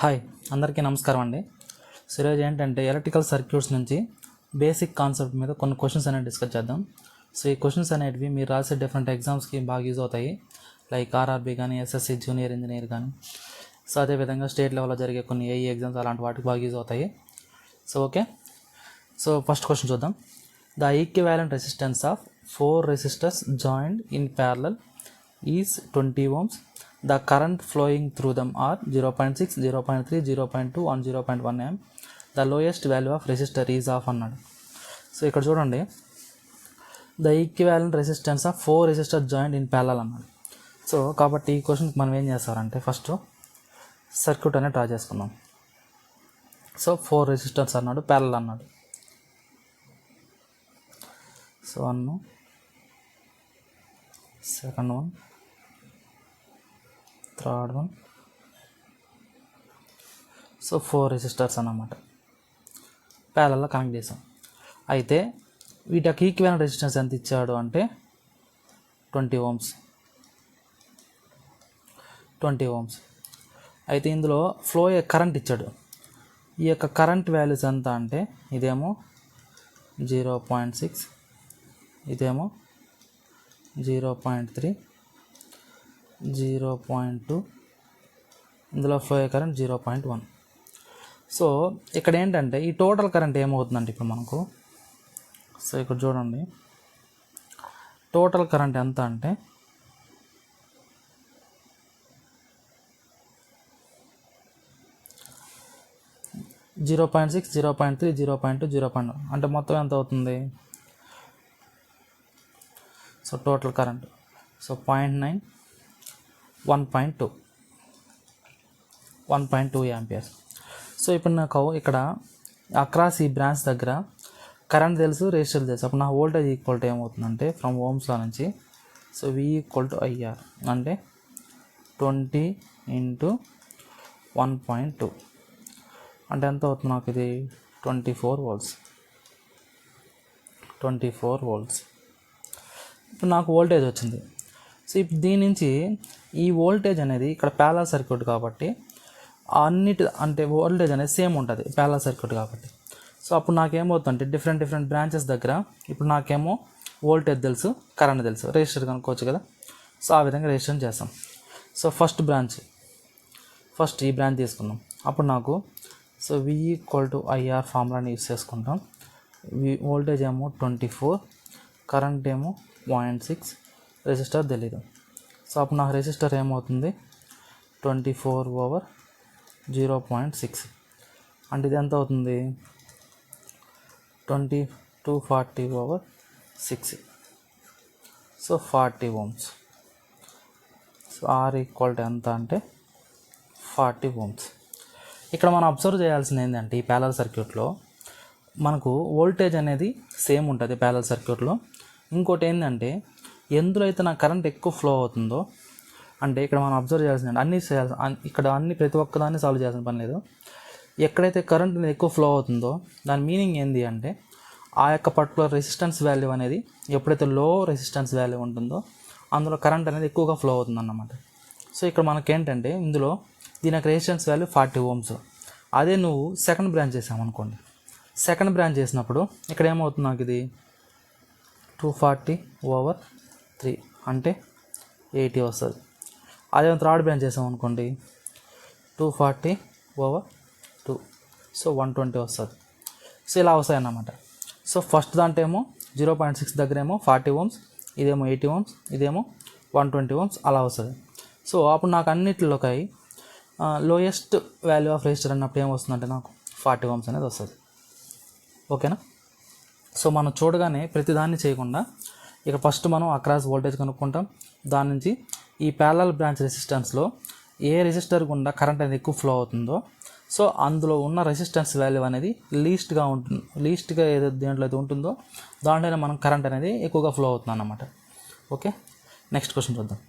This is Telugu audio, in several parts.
హాయ్ అందరికీ నమస్కారం అండి. ఈరోజు ఏంటంటే ఎలక్ట్రికల్ సర్క్యూట్స్ నుంచి బేసిక్ కాన్సెప్ట్ మీద కొన్ని క్వశ్చన్స్ అనేవి డిస్కస్ చేద్దాం. సో ఈ క్వశ్చన్స్ అనేటివి మీరు రాసే డిఫరెంట్ ఎగ్జామ్స్కి బాగా యూజ్ అవుతాయి. లైక్ ఆర్ఆర్బీ కానీ, ఎస్ఎస్సి జూనియర్ ఇంజనీర్ కానీ, సో అదేవిధంగా స్టేట్ లెవెల్లో జరిగే కొన్ని ఏఈ ఎగ్జామ్స్ అలాంటి వాటికి బాగా యూజ్ అవుతాయి. So okay, so first question చూద్దాం. The equivalent resistance of 4 resistors joined in parallel is 20 ohms. The current flowing through them are 0.6, 0.3, 0.2 and 0.1 amp. The lowest value of resistor is off అన్నాడు. సో ఇక్కడ చూడండి, the equivalent resistance of 4 resistors joined in parallel అన్నాడు. సో కాబట్టి ఈ క్వశ్చన్కి మనం ఏం చేస్తారంటే ఫస్ట్ సర్క్యూట్ అనేది డ్రా చేసుకుందాం. సో 4 resistors అన్నాడు, ప్యారలల్ అన్నాడు. So 1, second one, third one, so 4 resistors అన్నమాట ప్యారలల్గా కనెక్ట్ చేసాం. అయితే వీటికి ఈక్వివాలెంట్ రెసిస్టెన్స్ ఎంత ఇచ్చాడు అంటే 20 ohms. అయితే ఇందులో ఫ్లో కరెంట్ ఇచ్చాడు. ఈ యొక్క కరెంట్ వాల్యూస్ ఎంత అంటే ఇదేమో 0.6, ఇదేమో 0.3, 0.2, ఇందులో ఫ్లో కరెంట్ 0.1. సో ఇక్కడ ఏంటంటే ఈ టోటల్ కరెంట్ ఏమవుతుందంటే ఇప్పుడు మనకు, సో ఇక్కడ చూడండి టోటల్ కరెంట్ ఎంత అంటే 0.6, 0.3, 0.2, 0.1 అంటే మొత్తం ఎంత అవుతుంది? So total current so 0.9, 1.2 amperes. So ఇప్పుడు నాకు ఇక్కడ అక్రాస్ ఈ బ్రాంచ్ దగ్గర కరెంట్ తెలుసు, రెసిస్టర్ తెలుసు. అప్పుడు నా వోల్టేజ్ ఈక్వల్ టు ఏమవుతుందంటే ఫ్రమ్ ఓమ్స్లో నుంచి, సో V = IR అంటే 20 × 1.2 అంటే ఎంత అవుతుంది నాకు? ఇది 24 volts. ఇప్పుడు నాకు వోల్టేజ్ వచ్చింది. సో ఇప్పుడు దీని నుంచి ఈ వోల్టేజ్ అనేది ఇక్కడ ప్యారలల్ సర్క్యూట్ కాబట్టి అంటే వోల్టేజ్ అనేది సేమ్ ఉంటుంది ప్యారలల్ సర్క్యూట్ కాబట్టి. సో అప్పుడు నాకేమవుతుందంటే డిఫరెంట్ బ్రాంచెస్ దగ్గర ఇప్పుడు నాకేమో వోల్టేజ్ తెలుసు, కరెంట్ తెలుసు, రెసిస్టర్ కనుక్కోవచ్చు కదా. సో ఆ విధంగా రెసిస్టర్ చేస్తాం. సో ఫస్ట్ ఈ బ్రాంచ్ తీసుకుందాం. అప్పుడు నాకు సో V = IR ఫార్ములాని యూస్ చేసుకుంటాం. వోల్టేజ్ ఏమో 24, కరెంట్ ఏమో 0.6, రెసిస్టర్ తెలీదు. సో అప్పుడు నాకు రెసిస్టర్ ఏమవుతుంది? 24/0.6 అంటే ఇది ఎంత అవుతుంది? 240/6, సో 40 ohms. సో R = ఎంత అంటే 40 ohms. ఇక్కడ మనం అబ్జర్వ్ చేయాల్సింది ఏంటంటే ఈ ప్యారలల్ సర్క్యూట్లో మనకు వోల్టేజ్ అనేది సేమ్ ఉంటుంది ప్యారలల్ సర్క్యూట్లో. ఇంకోటి ఏంటంటే ఎందులో అయితే నా కరెంట్ ఎక్కువ ఫ్లో అవుతుందో, అంటే ఇక్కడ మనం అబ్జర్వ్ చేయాల్సింది ఇక్కడ ప్రతి ఒక్కదాన్ని సాల్వ్ చేయాల్సిన పని లేదు. ఎక్కడైతే కరెంట్ అనేది ఎక్కువ ఫ్లో అవుతుందో దాని మీనింగ్ ఏంటి అంటే ఆ యొక్క పర్టికులర్ రెసిస్టెన్స్ వాల్యూ అనేది ఎప్పుడైతే లో రెసిస్టెన్స్ వాల్యూ ఉంటుందో అందులో కరెంట్ అనేది ఎక్కువగా ఫ్లో అవుతుంది అన్నమాట. సో ఇక్కడ మనకేంటంటే ఇందులో దీని యొక్క రెసిస్టెన్స్ వాల్యూ 40 ohms. అదే నువ్వు సెకండ్ బ్రాంచ్ చేసామనుకోండి, సెకండ్ బ్రాంచ్ చేసినప్పుడు ఇక్కడ ఏమవుతుంది నాకు? ఇది 240/3 అంటే 80 వస్తుంది. అదే థర్డ్ బ్రాంచ్ చేసామనుకోండి 240/2, సో 120 వస్తుంది. సో ఇలా వస్తాయి అన్నమాట. సో ఫస్ట్ దాంట్లో ఏమో 0.6 దగ్గర ఏమో 40 ohms, ఇదేమో 80 ohms, ఇదేమో 120 ohms అలా వస్తుంది. సో అప్పుడు నాకు అన్నిటిలోకి లోయెస్ట్ వాల్యూ ఆఫ్ రెసిస్టర్ అన్నప్పుడు ఏమొస్తుందంటే నాకు 40 ohms అనేది వస్తుంది. ఓకేనా? సో మనం చూడగానే ప్రతిదాన్ని చేయకుండా ఇక ఫస్ట్ మనం అక్రాస్ వోల్టేజ్ కనుక్కుంటాం. దాని నుంచి ఈ ప్యారలల్ బ్రాంచ్ రెసిస్టెన్స్లో ఏ రెసిస్టర్ గుండా కరెంట్ అనేది ఎక్కువ ఫ్లో అవుతుందో సో అందులో ఉన్న రెసిస్టెన్స్ వాల్యూ అనేది లీస్ట్గా ఏదో దేంట్లో అయితే ఉంటుందో దాంట్లోనే మనం కరెంట్ అనేది ఎక్కువగా ఫ్లో అవుతుంది అన్నమాట. ఓకే, నెక్స్ట్ క్వశ్చన్ చూద్దాం.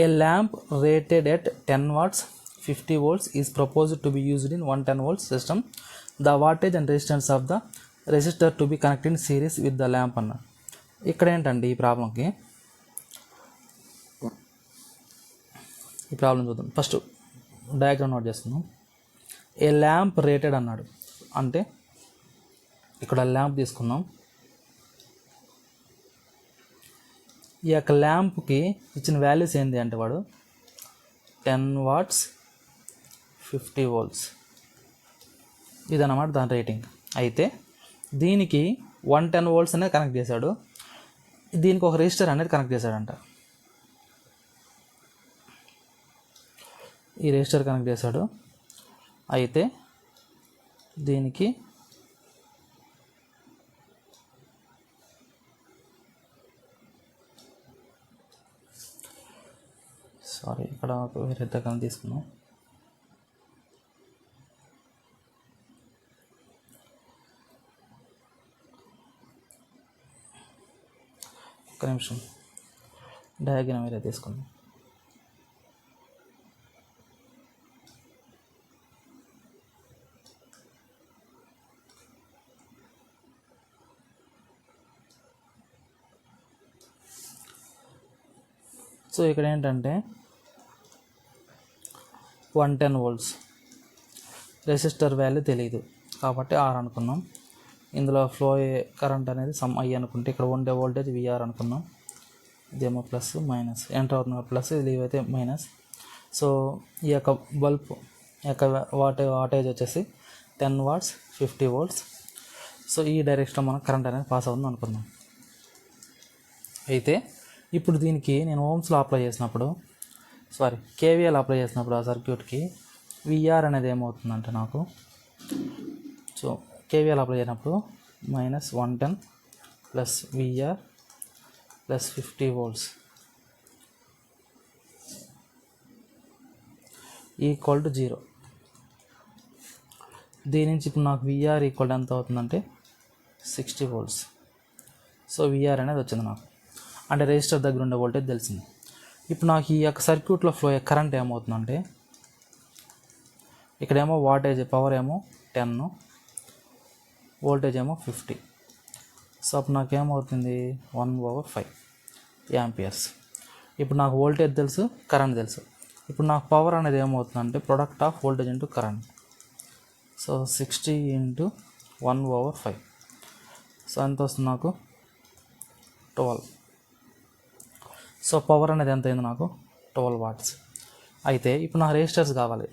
A lamp rated at 10 watts 50 volts is proposed to be used in 110 volts system. The wattage and resistance of the resistor to be connected in series with the lamp అన్న. ఇక్కడ ఏంటండి ఈ ప్రాబ్లంకి ఈ ప్రాబ్లం చూద్దాం. ఫస్ట్ డయాగ్రామ్ నోట్ చేసుకుందాం. ఏ ల్యాంప్ రేటెడ్ అన్నాడు, అంటే ఇక్కడ ల్యాంప్ తీసుకుందాం. ఈ యొక్క ల్యాంప్కి ఇచ్చిన వాల్యూస్ ఏంటి అంటే వాడు 10 వాట్స్ 50 వోల్ట్స్ ఇదన్నమాట దాని రేటింగ్. అయితే దీనికి 110 వోల్ట్స్ అనేది కనెక్ట్ చేశాడు, దీనికి ఒక రెసిస్టర్ అనేది కనెక్ట్ చేశాడంట. ఈ రెసిస్టర్ కనెక్ట్ చేశాడు. అయితే దీనికి ఇక్కడ వేరే దగ్గర తీసుకున్నాం. ఒక్క నిమిషం, డయాగ్రామ్ వేరే తీసుకున్నాం. సో ఇక్కడ ఏంటంటే 110 వోల్ట్స్, రెసిస్టర్ వాల్యూ తెలియదు కాబట్టి R అనుకున్నాం. ఇందులో ఫ్లో కరెంట్ అనేది సమ్ I అనుకుంటే ఇక్కడ ఉండే వోల్టేజ్ VR అనుకున్నాం. ఇదేమో ప్లస్ మైనస్, ఎంటర్ అవుతున్న ప్లస్, ఇది లీవ్ అయితే మైనస్. సో ఈ యొక్క బల్బ్ యొక్క వాటేజ్ వచ్చేసి 10 వాట్స్ 50 వోల్ట్స్. సో ఈ డైరెక్షన్లో మనకు కరెంట్ అనేది పాస్ అవుతుంది అనుకుందాం. అయితే ఇప్పుడు దీనికి నేను ఓమ్స్లో అప్లై చేసినప్పుడు కేవీఎల్ అప్లై చేసినప్పుడు ఆ సర్క్యూట్కి VR అనేది ఏమవుతుందంటే నాకు, సో కేవీఎల్ అప్లై చేసినప్పుడు -110 plus VR plus 50 volts equal to 0. దీని నుంచి ఇప్పుడు నాకు VR ఈక్వల్ ఎంత అవుతుందంటే 60 వోల్ట్స్. సో VR అనేది వచ్చింది నాకు, అంటే రెసిస్టర్ దగ్గర ఉండే వోల్టేజ్ తెలిసింది. ఇప్పుడు నాకు ఈ యొక్క సర్క్యూట్లో ఫ్లో కరెంట్ ఏమవుతుందంటే, ఇక్కడేమో వాటేజ్ పవర్ ఏమో 10, వోల్టేజ్ ఏమో 50. సో అప్పుడు నాకేమవుతుంది 1/5 యాంపియర్స్. ఇప్పుడు నాకు వోల్టేజ్ తెలుసు, కరెంట్ తెలుసు. ఇప్పుడు నాకు పవర్ అనేది ఏమవుతుందంటే product of voltage into current. So 60 × 1/5. So ఎంత వస్తుంది నాకు 12. సో పవర్ అనేది ఎంత అయింది నాకు 12 వాట్స్. అయితే ఇప్పుడు నాకు రెసిస్టర్స్ కావాలి.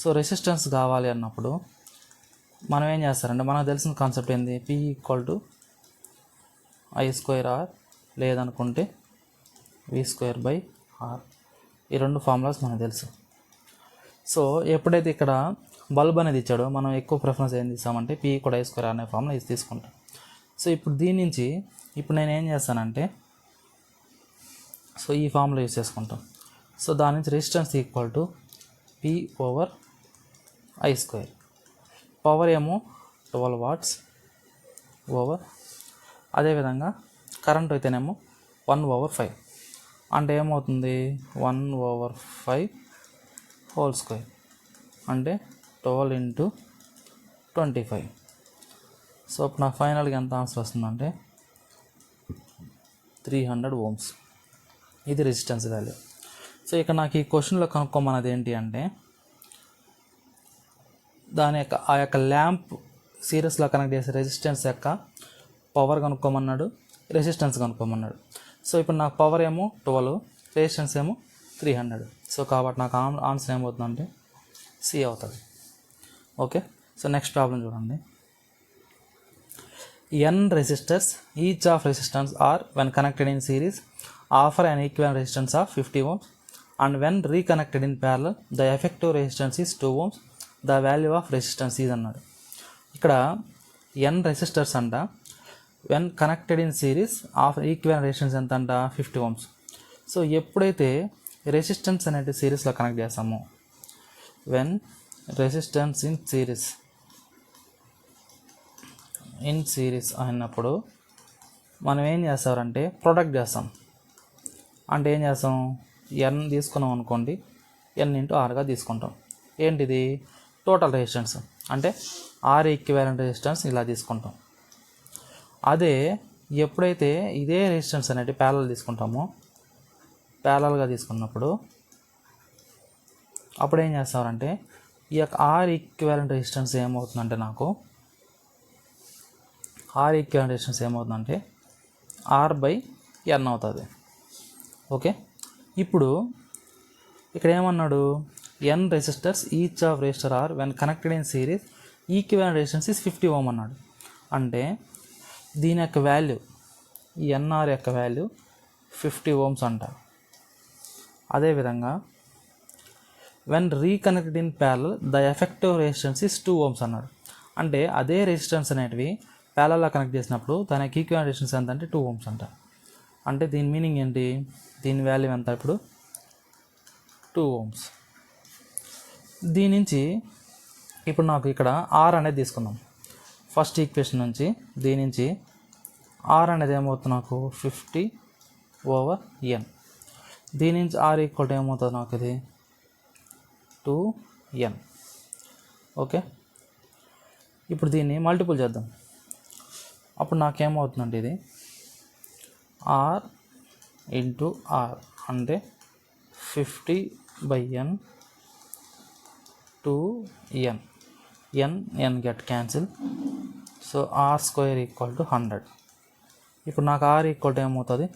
సో రెసిస్టెన్స్ కావాలి అన్నప్పుడు మనం ఏం చేస్తారంటే, మనకు తెలిసిన కాన్సెప్ట్ ఏంది, P = I²R లేదనుకుంటే V²/R. ఈ రెండు ఫార్ములాస్ మనకు తెలుసు. సో ఎప్పుడైతే ఇక్కడ బల్బ్ అనేది ఇచ్చాడో మనం ఎక్కువ ప్రిఫరెన్స్ ఏం తీసామంటే P = I² అనే ఫార్ములా ఇది తీసుకుంటాం. సో ఇప్పుడు దీని నుంచి ఇప్పుడు నేను ఏం చేస్తానంటే, సో ఈ ఫార్ములా యూజ్ చేసుకుంటాం. సో దాని నుంచి resistance equal to P/I². Power ఏమో 12 వాట్స్ ఓవర్, అదేవిధంగా కరెంట్ అయితేనేమో 1/5. అంటే ఏమవుతుంది 1/5 హోల్ స్క్వేర్, అంటే 12 × 25. సో అప్పుడు నాకు ఫైనల్గా ఎంత ఆన్సర్ వస్తుందంటే 300 ohms. ఇది రెసిస్టెన్స్ వాల్యూ. సో ఇక్కడ నాకు ఈ క్వశ్చన్లో కనుక్కోమన్నది ఏంటి అంటే, ఆ యొక్క ల్యాంప్ సిరీస్లో కనెక్ట్ చేసే రెసిస్టెన్స్ యొక్క పవర్ కనుక్కోమన్నాడు, రెసిస్టెన్స్ కనుక్కోమన్నాడు. సో ఇప్పుడు నాకు పవర్ ఏమో 12, రెసిస్టెన్స్ ఏమో 300. సో కాబట్టి నాకు ఆన్సర్ ఏమవుతుందంటే C అవుతుంది. ఓకే, సో నెక్స్ట్ ప్రాబ్లం చూడండి. N resistors, each of resistance R when connected in series offer an equivalent resistance of 50 ohms, and when reconnected in parallel the effective resistance is 2 ohms. The value of resistance is అన్నాడు. ఇక్కడ N రెసిస్టర్స్ అంట, when connected in series of equal resistance ఎంత అంట 50 ohms. సో ఎప్పుడైతే రెసిస్టెన్స్ అనేది సిరీస్లో కనెక్ట్ చేస్తామో, వెన్ రెసిస్టెన్స్ ఇన్ సిరీస్ అయినప్పుడు మనం ఏం చేస్తారంటే ప్రొడక్ట్ చేస్తాం. అంటే ఏం చేస్తాం, N తీసుకున్నాం అనుకోండి, N × Rగా తీసుకుంటాం. ఏంటిది టోటల్ రెసిస్టెన్స్, అంటే R ఈక్వివాలెంట్ రెసిస్టెన్స్ ఇలా తీసుకుంటాం. అదే ఎప్పుడైతే ఇదే రెసిస్టెన్స్ అనేది ప్యారలల్ తీసుకుంటామో, ప్యారలల్గా తీసుకున్నప్పుడు అప్పుడు ఏం చేస్తారంటే ఈ యొక్క ఆర్ ఈక్వివాలెంట్ రెసిస్టెన్స్ ఏమవుతుందంటే నాకు ఆర్ ఈక్వివాలెంట్ రెసిస్టెన్స్ ఏమవుతుందంటే ఆర్ బై ఎన్ అవుతుంది. ఓకే, ఇప్పుడు ఇక్కడ ఏమన్నాడు, N resistors each of resistor are when connected in series equivalent resistance is 50 ohm అన్నాడు. అంటే దీని యొక్క వాల్యూ, ఈ ఎన్ఆర్ యొక్క వాల్యూ 50 ఓమ్స్ అంటారు. అదేవిధంగా when reconnected in parallel the effective resistance is 2 ohms అన్నాడు. అంటే అదే రెసిస్టెన్స్ అనేటివి ప్యారలల్గా కనెక్ట్ చేసినప్పుడు దానికి ఈక్వివాలెంట్ రెసిస్టెన్స్ ఎంత అంటే 2 ఓమ్స్ అంట. అంటే దీని మీనింగ్ ఏంటి, దీని వాల్యూ ఎంత ఇప్పుడు 2 ఓమ్స్. దీని నుంచి ఇప్పుడు నాకు ఇక్కడ ఆర్ అనేది తీసుకుందాం. ఫస్ట్ ఈక్వేషన్ నుంచి దీని నుంచి ఆర్ అనేది ఏమవుతుంది నాకు 50/n. దీని నుంచి ఆర్ ఈక్వల్ ఏమవుతుంది నాకు ఇది 2n. ఓకే, ఇప్పుడు దీన్ని మల్టిపుల్ చేద్దాం. అప్పుడు నాకేమవుతుందంటే ఇది ఆర్ ఇంటూ ఆర్ అంటే 50/n 2n. n get cancel. So R square equal to 100. ఇప్పుడు నాకు ఆర్ ఈక్వల్ టు ఏమవుతుంది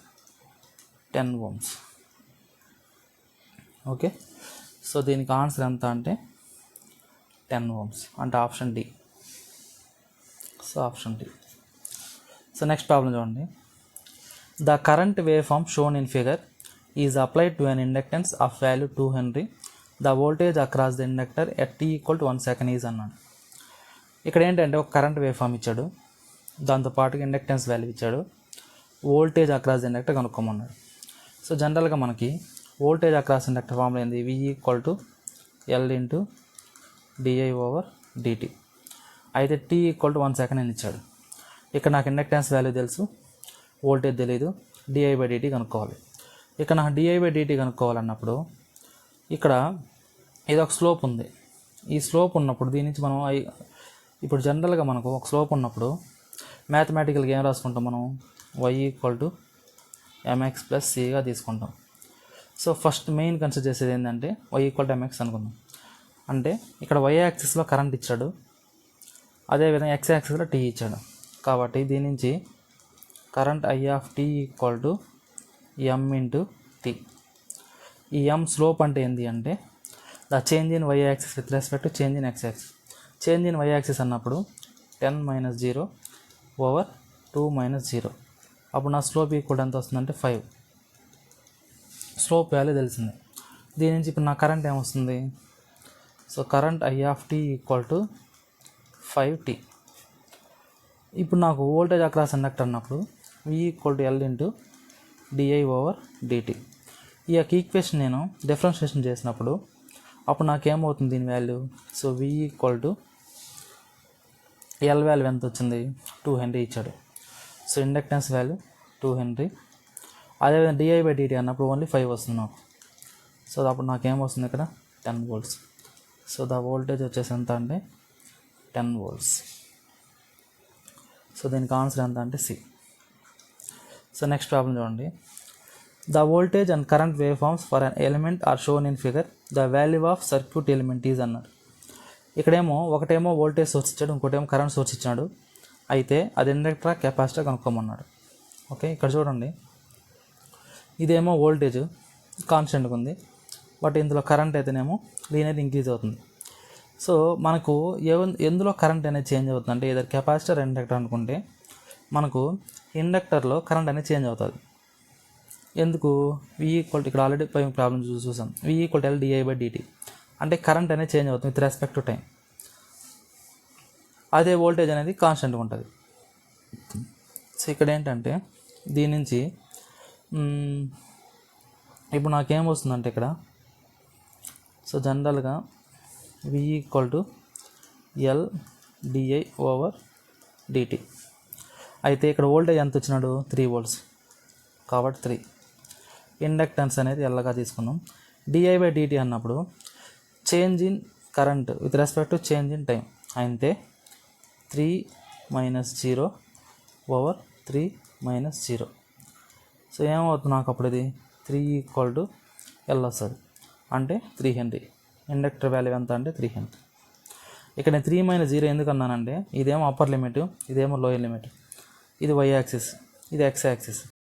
10 ఓమ్స్. ఓకే, సో దీనికి ఆన్సర్ ఎంత అంటే 10 ఓమ్స్ అంటే option D. So option D. So next problem చూడండి. The current wave form shown in figure is applied to an inductance of value 2 henry. The voltage across the inductor at t equal to 1 second is అన్నాడు. ఇక్కడ ఏంటంటే ఒక కరెంట్ వేవ్ ఫార్మ్ ఇచ్చాడు, దాంతోపాటుగా ఇండక్టెన్స్ వాల్యూ ఇచ్చాడు, వోల్టేజ్ అక్రాస్ ద ఇండక్టర్ కనుక్కోమన్నాడు. సో జనరల్గా మనకి వోల్టేజ్ అక్రాస్ ఇండక్టర్ ఫార్ములా ఏంది, v equal to L into di/dt. అయితే t ఈక్వల్ టు 1 సెకండ్ అని ఇచ్చాడు. ఇక్కడ నాకు ఇండక్టెన్స్ వాల్యూ తెలుసు, వోల్టేజ్ తెలియదు, di/dt కనుక్కోవాలి. ఇక్కడ నాకు di/dt కనుక్కోవాలన్నప్పుడు ఇక్కడ ఇది ఒక స్లోప్ ఉంది. ఈ స్లోప్ ఉన్నప్పుడు దీని నుంచి మనం ఇప్పుడు జనరల్గా మనకు ఒక స్లోప్ ఉన్నప్పుడు మ్యాథమెటికల్గా ఏం రాసుకుంటాం మనం, y equal to mx plus cగా తీసుకుంటాం. సో ఫస్ట్ మెయిన్ కన్సిడర్ చేసేది ఏంటంటే y ఈక్వల్ టు mx అనుకుందాం. అంటే ఇక్కడ y యాక్సిస్లో కరెంట్ ఇచ్చాడు, అదేవిధంగా x యాక్సిస్లో t ఇచ్చాడు. కాబట్టి దీని నుంచి current I of t equal to m into t. ఈ m స్లోప్ అంటే ఏంటి అంటే the change in y axis with respect to change in x axis. Change in y axis అన్నప్పుడు 10 - 0 ఓవర్ 2 - 0. అప్పుడు నా స్లోప్ ఈక్వల్ ఎంత వస్తుందంటే 5. స్లోప్ వాల్యూ తెలిసింది. దీని నుంచి ఇప్పుడు నా కరెంట్ ఏమొస్తుంది, so current I of t equal to 5t. ఇప్పుడు నాకు వోల్టేజ్ అక్రాస్ ఇండక్టర్ అన్నప్పుడు v equal to L into di/dt. ఈ యొక్క ఈక్వేషన్ నేను డిఫరెన్షియేషన్ చేసినప్పుడు అప్పుడు నాకేమవుతుంది దీని value, so v equal to L value ఎంత వచ్చింది 2 హెన్రీ ఇచ్చాడు. So inductance value 2 henry. అదేవిధంగా di/dt అన్నప్పుడు ఓన్లీ 5 వస్తుంది నాకు. సో అప్పుడు నాకేమొస్తుంది ఇక్కడ 10 వోల్ట్స్. సో ద వోల్టేజ్ వచ్చేసి ఎంత అంటే 10 వోల్ట్స్. సో దీనికి ఆన్సర్ ఎంత అంటే సి. సో నెక్స్ట్ ప్రాబ్లం చూడండి. The voltage and current wave forms for an element are shown in figure. The value of circuit element is అన్నారు. ఇక్కడేమో ఒకటేమో వోల్టేజ్ సోర్స్ ఇచ్చాడు, ఇంకోటేమో కరెంట్ సోర్స్ ఇచ్చాడు. అయితే అది ఇండక్టర్ కెపాసిటర్ కనుక్కోమన్నాడు. ఓకే, ఇక్కడ చూడండి, ఇదేమో వోల్టేజ్ కాన్స్టెంట్గా ఉంది, బట్ ఇందులో కరెంట్ అయితేనేమో లీనియర్ ఇంక్రీజ్ అవుతుంది. సో మనకు ఎందులో కరెంట్ అనేది చేంజ్ అవుతుంది అంటే ఏదో కెపాసిటర్ ఇండక్టర్ అనుకుంటే మనకు ఇండక్టర్లో కరెంట్ అనేది చేంజ్ అవుతుంది. ఎందుకు, v ఈక్వల్ ఇక్కడ ఆల్రెడీ ప్రాబ్లం చూసాం, v ఈక్వల్ L di/dt. అంటే కరెంట్ అనేది చేంజ్ అవుతుంది విత్ రెస్పెక్ట్ టు టైం. అదే వోల్టేజ్ అనేది కాన్స్టెంట్గా ఉంటుంది. సో ఇక్కడ ఏంటంటే దీని నుంచి ఇప్పుడు నాకేమొస్తుందంటే ఇక్కడ, సో జనరల్గా v equal to L di/dt. అయితే ఇక్కడ వోల్టేజ్ ఎంత వచ్చినాడు 3 వోల్ట్స్, కాబట్టి 3. ఇండక్టెన్స్ అనేది ఎల్లగా తీసుకున్నాం. di/dt అన్నప్పుడు change in current with respect to change in time అయితే 3 - 0 ఓవర్ 3 - 0. సో ఏమవుతుంది నాకు అప్పుడు ఇది 3 ఈక్వల్ టు L వస్తుంది, అంటే 3 హెన్రీ ఇండక్టర్ వాల్యూ ఎంత అంటే 3 హెన్రీ. ఇక్కడ నేను 3 - 0 ఎందుకు అన్నానంటే ఇదేమో అప్పర్ లిమిట్, ఇదేమో లోయర్ లిమిట్. ఇది y యాక్సిస్, ఇది x యాక్సిస్.